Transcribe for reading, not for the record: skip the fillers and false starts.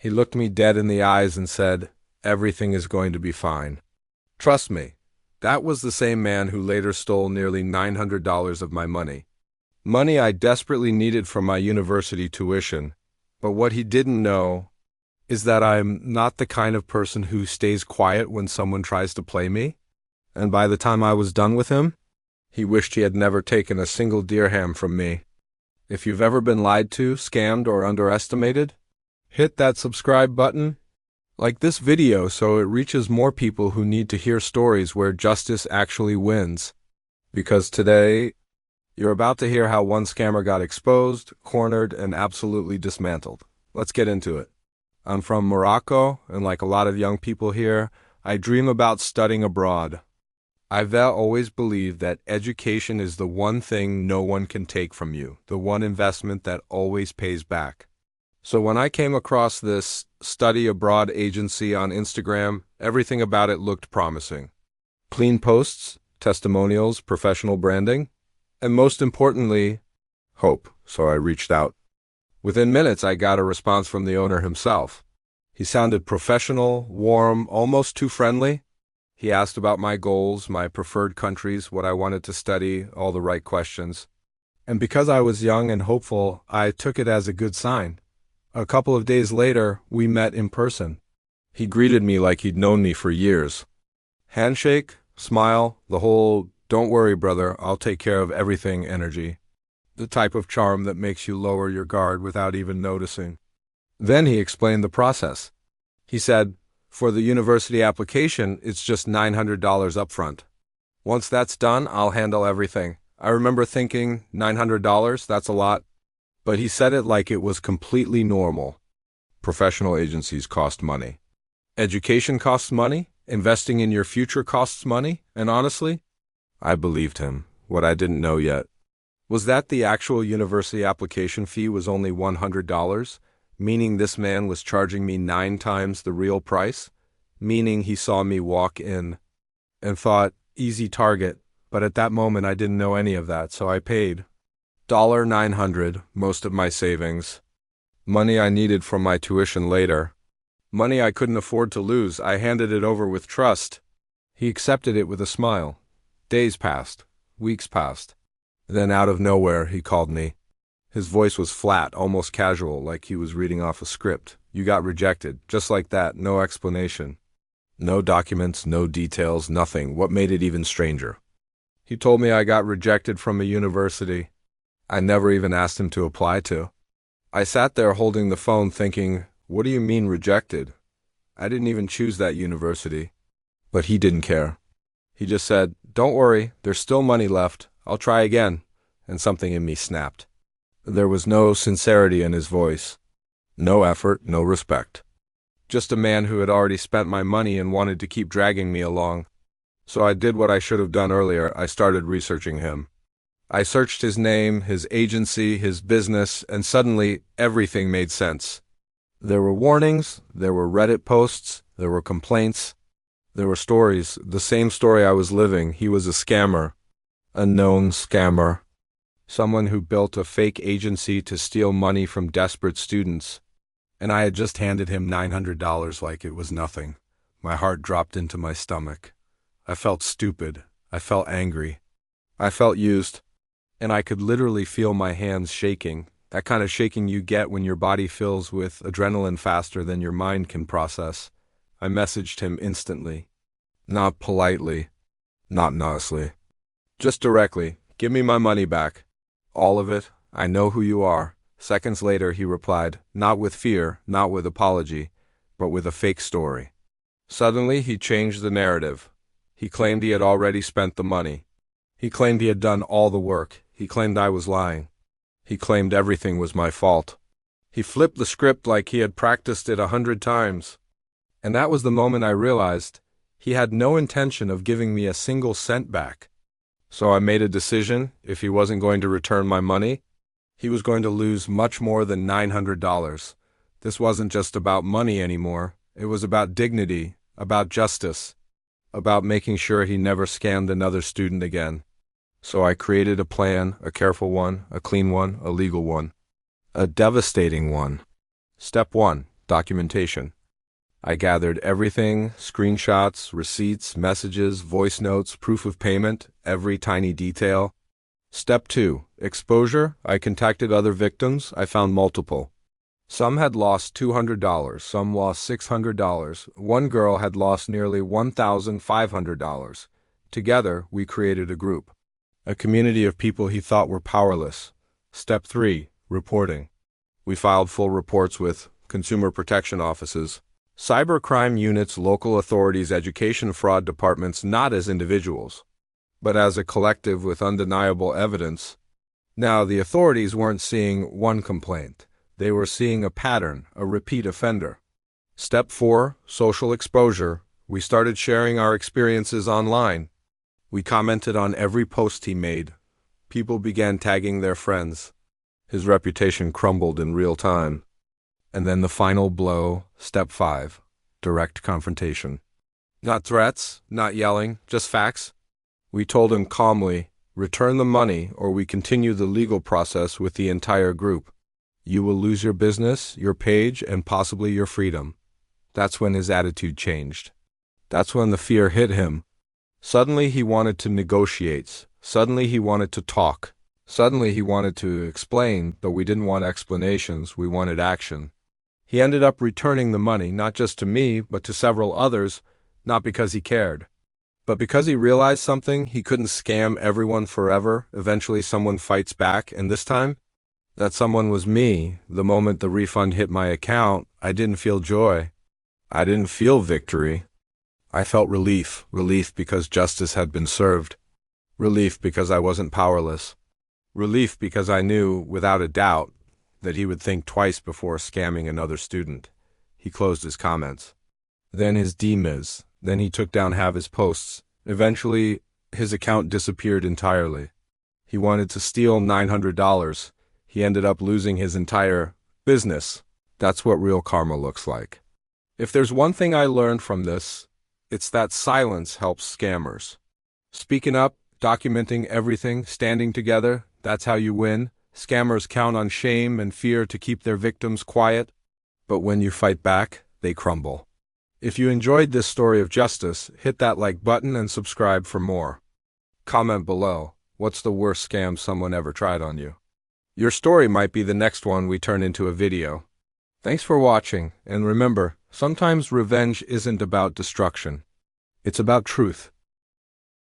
He looked me dead in the eyes and said, "Everything is going to be fine. Trust me." That was the same man who later stole nearly $900 of my money. Money I desperately needed for my university tuition. But what he didn't know is that I'm not the kind of person who stays quiet when someone tries to play me. And by the time I was done with him, he wished he had never taken a single dirham from me. If you've ever been lied to, scammed, or underestimated, hit that subscribe button. Like this video so it reaches more people who need to hear stories where justice actually wins. Because today, you're about to hear how one scammer got exposed, cornered, and absolutely dismantled. Let's get into it. I'm from Morocco, and like a lot of young people here, I dream about studying abroad. I've always believed that education is the one thing no one can take from you, the one investment that always pays back. So when I came across this study abroad agency on Instagram, everything about it looked promising. Clean posts, testimonials, professional branding, and most importantly, hope. So I reached out. Within minutes, I got a response from the owner himself. He sounded professional, warm, almost too friendly. He asked about my goals, my preferred countries, what I wanted to study, all the right questions. And because I was young and hopeful, I took it as a good sign. A couple of days later, we met in person. He greeted me like he'd known me for years. Handshake, smile, the whole "don't worry, brother, I'll take care of everything" energy. The type of charm that makes you lower your guard without even noticing. Then he explained the process. He said, for the university application, it's just $900 upfront. Once that's done, I'll handle everything. I remember thinking, $900, that's a lot. But he said it like it was completely normal. Professional agencies cost money. Education costs money. Investing in your future costs money. And honestly, I believed him. What I didn't know yet was that the actual university application fee was only $100, meaning this man was charging me 9 times the real price, meaning he saw me walk in and thought, easy target, but at that moment I didn't know any of that, so I paid. $900, most of my savings. Money I needed from my tuition later. Money I couldn't afford to lose. I handed it over with trust. He accepted it with a smile. Days passed. Weeks passed. Then out of nowhere, he called me. His voice was flat, almost casual, like he was reading off a script. You got rejected. Just like that, no explanation. No documents, no details, nothing. What made it even stranger? He told me I got rejected from a university I never even asked him to apply to. I sat there holding the phone thinking, what do you mean rejected? I didn't even choose that university. But he didn't care. He just said, don't worry, there's still money left. I'll try again. And something in me snapped. There was no sincerity in his voice. No effort, no respect. Just a man who had already spent my money and wanted to keep dragging me along. So I did what I should have done earlier. I started researching him. I searched his name, his agency, his business, and suddenly everything made sense. There were warnings, there were Reddit posts, there were complaints, there were stories, the same story I was living. He was a scammer, a known scammer, someone who built a fake agency to steal money from desperate students. And I had just handed him $900 like it was nothing. My heart dropped into my stomach. I felt stupid. I felt angry. I felt used. And I could literally feel my hands shaking, that kind of shaking you get when your body fills with adrenaline faster than your mind can process. I messaged him instantly. Not politely, not nicely. Just directly, give me my money back. All of it, I know who you are. Seconds later, he replied, not with fear, not with apology, but with a fake story. Suddenly, he changed the narrative. He claimed he had already spent the money. He claimed he had done all the work. He claimed I was lying. He claimed everything was my fault. He flipped the script like he had practiced it 100 times. And that was the moment I realized he had no intention of giving me a single cent back. So I made a decision. If he wasn't going to return my money, he was going to lose much more than $900. This wasn't just about money anymore. It was about dignity, about justice, about making sure he never scammed another student again. So I created a plan, a careful one, a clean one, a legal one, a devastating one. Step 1. documentation. I gathered everything, screenshots, receipts, messages, voice notes, proof of payment, every tiny detail. Step 2. Exposure. I contacted other victims. I found multiple. Some had lost $200, some lost $600. One girl had lost nearly $1,500. Together, we created a group. A community of people he thought were powerless. Step 3. Reporting. We filed full reports with consumer protection offices, cybercrime units, local authorities, education fraud departments, not as individuals, but as a collective with undeniable evidence. Now, the authorities weren't seeing one complaint. They were seeing a pattern, a repeat offender. Step 4. Social exposure. We started sharing our experiences online. We commented on every post he made. People began tagging their friends. His reputation crumbled in real time. And then the final blow, step 5, direct confrontation. Not threats, not yelling, just facts. We told him calmly, return the money or we continue the legal process with the entire group. You will lose your business, your page, and possibly your freedom. That's when his attitude changed. That's when the fear hit him. Suddenly he wanted to negotiate. Suddenly he wanted to talk. Suddenly he wanted to explain, though we didn't want explanations, we wanted action. He ended up returning the money, not just to me, but to several others, not because he cared, but because he realized something. He couldn't scam everyone forever. Eventually someone fights back, and this time, that someone was me. The moment the refund hit my account, I didn't feel joy. I didn't feel victory. I felt relief. Relief because justice had been served. Relief because I wasn't powerless. Relief because I knew, without a doubt, that he would think twice before scamming another student. He closed his comments. Then his DMs. Then he took down half his posts. Eventually, his account disappeared entirely. He wanted to steal $900. He ended up losing his entire business. That's what real karma looks like. If there's one thing I learned from this, it's that silence helps scammers. Speaking up, documenting everything, standing together, that's how you win. Scammers count on shame and fear to keep their victims quiet, but when you fight back, they crumble. If you enjoyed this story of justice, hit that like button and subscribe for more. Comment below, what's the worst scam someone ever tried on you? Your story might be the next one we turn into a video. Thanks for watching, and remember, sometimes revenge isn't about destruction. It's about truth.